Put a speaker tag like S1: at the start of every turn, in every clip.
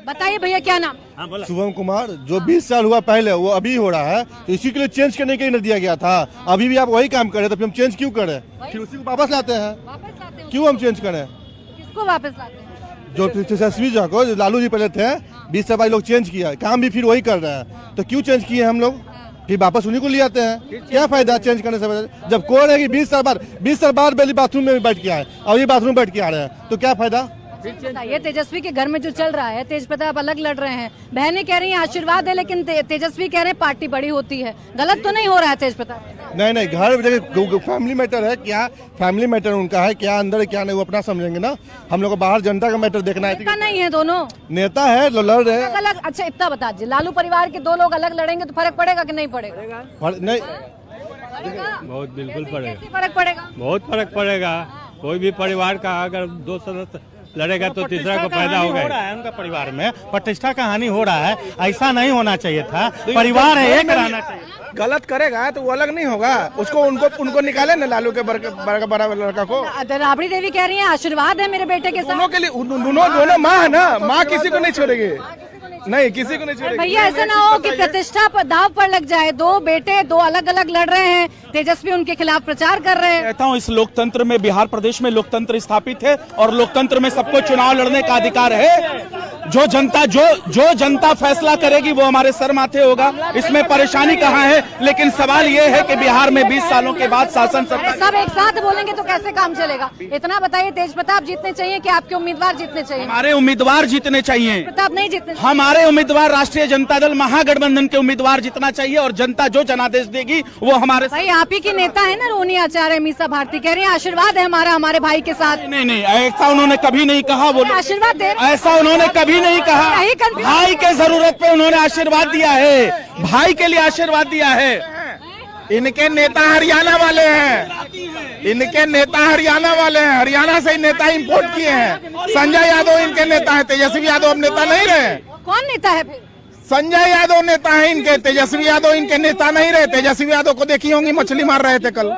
S1: बताइए भैया क्या नाम?
S2: शुभम कुमार। जो 20 साल हुआ पहले वो अभी हो रहा है, तो इसी के लिए चेंज करने के लिए दिया गया था। अभी भी आप वही काम करें तो फिर हम चेंज क्यों करें? फिर उसी को वापस लाते हैं। क्यों हम चेंज करें?
S1: किसको वापस लाते हैं?
S2: जो तेजस्वी जी को, लालू जी पहले थे, 20 साल बाद लोग चेंज किया, काम भी फिर वही कर रहे हैं, तो क्यों चेंज किए हम लोग? फिर वापस उन्हीं को ले आते हैं। क्या फायदा चेंज करने से? जब कोई है कि 20 साल बाद पहले बाथरूम में बैठ के आए, अब ये बाथरूम बैठ के आ रहे हैं, तो क्या फायदा?
S1: बताइए, तेजस्वी के घर में जो चल रहा है, तेज प्रताप अलग लड़ रहे हैं, बहनें कह रही हैं आशीर्वाद है, लेकिन तेजस्वी कह रहे हैं पार्टी बड़ी होती है। गलत तो नहीं हो रहा है तेज प्रताप?
S2: नहीं, घर फैमिली मैटर है, क्या फैमिली मैटर उनका है, क्या अंदर है क्या नहीं वो अपना समझेंगे ना। हम लोग को बाहर जनता का मैटर देखना है।
S1: नेता नहीं है दोनों,
S2: नेता है, लड़ रहे हैं
S1: अलग। अच्छा इतना बता दीजिए, लालू परिवार के 2 लोग अलग लड़ेंगे तो फर्क पड़ेगा कि नहीं पड़ेगा?
S2: नहीं,
S3: बहुत बिल्कुल पड़ेगा,
S1: कैसे फर्क पड़ेगा?
S3: बहुत फर्क पड़ेगा। कोई भी परिवार का अगर 2 सदस्य लड़ेगा तो तीसरा को फायदा होगा।
S4: हो रहा है उनका परिवार में प्रतिष्ठा का हानि हो रहा है, ऐसा नहीं होना चाहिए था। परिवार है, एक रहना चाहिए।
S5: गलत करेगा तो वो अलग नहीं होगा, उनको निकाले ना, लालू के बड़ा लड़का को।
S1: राबड़ी देवी कह रही है आशीर्वाद है मेरे बेटे के साथ।
S5: दोनों के लिए दोनों माँ है ना, माँ किसी को नहीं छोड़ेगी, नहीं किसी को नहीं छोड़ेगी।
S1: भैया ऐसा ना हो कि प्रतिष्ठा पर दाव पर लग जाए। 2 बेटे 2 अलग अलग लड़ रहे हैं, तेजस्वी उनके खिलाफ प्रचार कर रहे हैं।
S4: कहता हूँ इस लोकतंत्र में, बिहार प्रदेश में लोकतंत्र स्थापित है और लोकतंत्र में सबको चुनाव लड़ने का अधिकार है। जो जनता फैसला करेगी वो हमारे सर माथे होगा, इसमें परेशानी कहाँ है। लेकिन सवाल ये है कि बिहार में 20 सालों के बाद शासन सत्ता,
S1: सब एक साथ बोलेंगे तो कैसे काम चलेगा? इतना बताइए, तेज प्रताप जीतने चाहिए कि आपके उम्मीदवार जीतने चाहिए?
S4: हमारे उम्मीदवार जीतने चाहिए।
S1: प्रताप नहीं जीतने?
S4: हमारे उम्मीदवार राष्ट्रीय जनता दल महागठबंधन के उम्मीदवार जीतना चाहिए और जनता जो जनादेश देगी वो हमारे।
S1: भाई आप ही की नेता है ना रोनी आचार्य, मीसा भारती कह रही है आशीर्वाद है हमारे भाई के साथ।
S4: नहीं, ऐसा उन्होंने कभी नहीं कहा। वो
S1: आशीर्वाद दे,
S4: ऐसा उन्होंने कभी नहीं कहा। भाई के जरूरत पे उन्होंने आशीर्वाद दिया है, भाई के लिए आशीर्वाद दिया है।
S5: इनके नेता हरियाणा वाले हैं, हरियाणा से ही नेता इंपोर्ट किए हैं। संजय यादव इनके नेता है, तेजस्वी यादव अब नेता नहीं रहे।
S1: कौन नेता है फिर?
S5: संजय यादव नेता है इनके, तेजस्वी यादव इनके नेता नहीं रहे। तेजस्वी यादव को देखी होंगी, मछली मार रहे थे कल,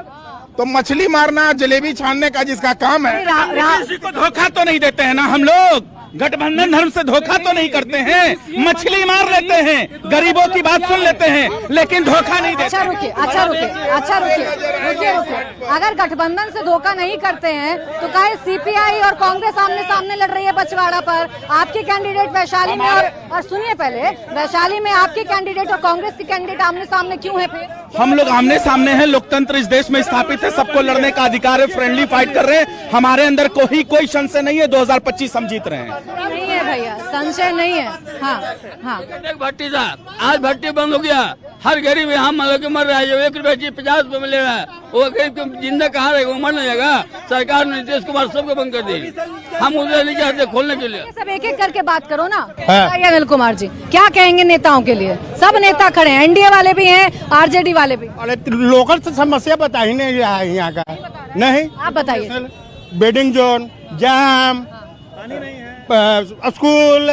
S5: तो मछली मारना, जलेबी छानने का जिसका काम है।
S4: किसी को धोखा तो नहीं देते हैं ना हम लोग, गठबंधन धर्म से धोखा तो नहीं करते हैं, मछली मार लेते हैं, गरीबों की बात सुन लेते हैं, लेकिन धोखा नहीं देते।
S1: अच्छा रुकिए। अगर गठबंधन से धोखा नहीं करते हैं तो काहे सीपीआई और कांग्रेस आमने सामने लड़ रही है बछवाड़ा पर? आपके कैंडिडेट वैशाली में और सुनिए पहले, वैशाली में आपके कैंडिडेट और कांग्रेस के कैंडिडेट आमने सामने क्यों है? फिर
S4: हम लोग आमने सामने हैं, लोकतंत्र इस देश में स्थापित है, सबको लड़ने का अधिकार है, फ्रेंडली फाइट कर रहे हैं। हमारे अंदर कोई संशय नहीं है, 2025 हम जीत रहे हैं।
S1: नहीं है भैया, संशय नहीं है। हाँ।
S6: भट्टी साहब, आज भट्टी बंद हो गया, हर गरीब यहाँ मतलब के मर रहा है। जो 1 रुपए की 50 रुपए में ले रहा है, वो गरीब जिंदा कहाँ रहेगा, वो मर नहीं जाएगा। सरकार ने नीतीश कुमार सबको बंद कर दी, हम उधर नहीं चाहते खोलने के लिए।
S1: सब एक एक करके बात करो ना। अनिल कुमार जी क्या कहेंगे नेताओं के लिए? सब नेता खड़े हैं, एनडीए वाले भी हैं, आरजेडी वाले भी।
S2: लोकल समस्या बता ही नहीं रहा है यहाँ का। नहीं,
S1: आप बताइए।
S2: बेडिंग जोन, जाम, स्कूल,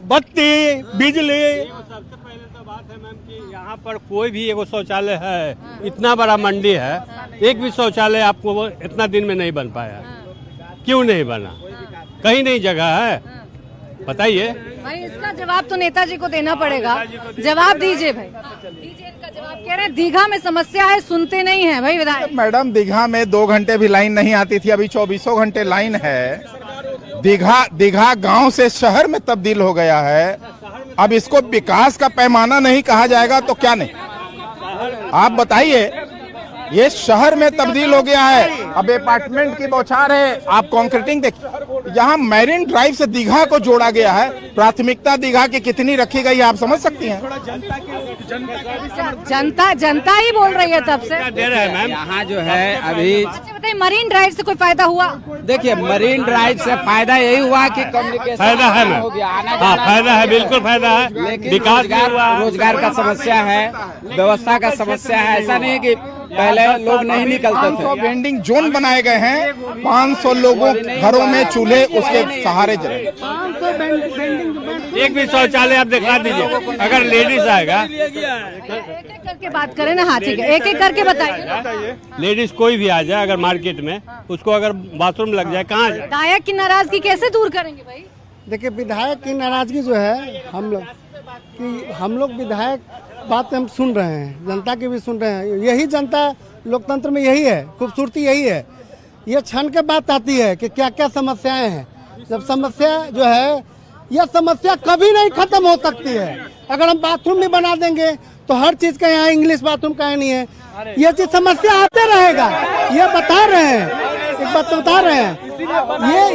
S2: बत्ती, बिजली।
S3: सबसे पहले तो बात है मैम कि यहाँ पर कोई भी एगो शौचालय है, इतना बड़ा मंडी है, एक भी शौचालय आपको वो इतना दिन में नहीं बन पाया। क्यों नहीं बना? कहीं नहीं जगह है, बताइए
S1: भाई। इसका जवाब तो नेताजी को देना पड़ेगा। जवाब दीजिए भाई, दीजिए इनका जवाब। कह रहे हैं दीघा में समस्या है, सुनते नहीं है भाई विधायक।
S5: मैडम दीघा में 2 घंटे भी लाइन नहीं आती थी, अभी 24 घंटे लाइन है। दीघा गांव से शहर में तब्दील हो गया है। अब इसको विकास का पैमाना नहीं कहा जाएगा तो क्या नहीं? आप बताइए, ये शहर में तब्दील हो गया है। अब अपार्टमेंट की बौछार है। आप कंक्रीटिंग देखिए, यहाँ मैरिन ड्राइव से दीघा को जोड़ा गया है। प्राथमिकता दीघा की कितनी रखी गई है आप समझ सकती हैं।
S1: जनता ही बोल रही है तब से।
S3: दे रहे हैं मैम।
S6: यहाँ जो है अभी
S1: बताइए, मरीन ड्राइव से कोई फायदा हुआ?
S6: देखिए, मरीन ड्राइव से फायदा यही हुआ कि कम्युनिकेशन
S3: फायदा है मैम।
S6: हो गया,
S3: हाँ फायदा है, बिल्कुल फायदा है।
S6: लेकिन
S3: विकास भी हुआ।
S6: रोजगार का समस्या है, व्यवस्था का समस्या है। ऐसा नहीं कि पहले लोग नहीं निकलते थे।
S5: वेंडिंग जोन बनाए गए हैं, 500 लोगों घरों में चूल्हे उसके सहारे जले।
S3: एक भी शौचालय आप दिखा दीजिए, अगर लेडीज आएगा।
S1: एक एक करके बात करें ना। हाँ ठीक है, एक एक करके बताइए।
S3: लेडीज कोई भी आ जाए अगर मार्केट में, उसको अगर बाथरूम लग जाए, कहाँ जाए?
S1: विधायक की नाराजगी कैसे दूर करेंगे भाई?
S7: देखिए विधायक की नाराजगी जो है हम लोग विधायक बात हम सुन रहे हैं, जनता की भी सुन रहे हैं। यही जनता लोकतंत्र में यही है, खूबसूरती यही है। ये क्षण के बात आती है कि क्या क्या समस्याएं हैं। जब समस्या जो है, यह समस्या कभी नहीं खत्म हो सकती है। अगर हम बाथरूम भी बना देंगे तो हर चीज का यहाँ इंग्लिश बाथरूम का नहीं है। ये चीज समस्या आते रहेगा। ये बता रहे हैं, एक बात बता रहे हैं,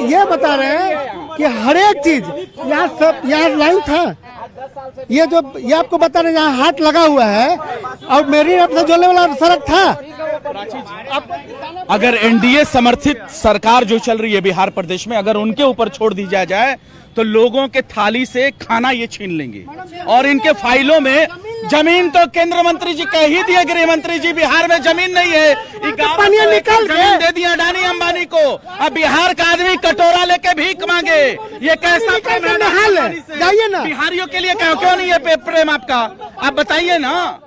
S7: ये बता रहे हैं कि हर एक चीज यहाँ लाइन था। ये आपको बता रहे हैं, यहाँ हाट लगा हुआ है और मेरी तरफ से जोड़ने वाला सड़क था।
S4: अगर एनडीए समर्थित सरकार जो चल रही है बिहार प्रदेश में, अगर उनके ऊपर छोड़ दी जाए तो लोगों के थाली से खाना ये छीन लेंगे। और इनके फाइलों में जमीन तो केंद्र मंत्री जी कह ही दिए, गृह मंत्री जी, बिहार में जमीन नहीं है। निकाल जमीन दे दिया अडानी अंबानी को। अब बिहार का आदमी कटोरा लेके भीख मांगे, ये कैसा प्रेम है?
S7: जाइए ना,
S4: बिहारियों के लिए क्यों नहीं है प्रेम आपका? आप बताइए ना।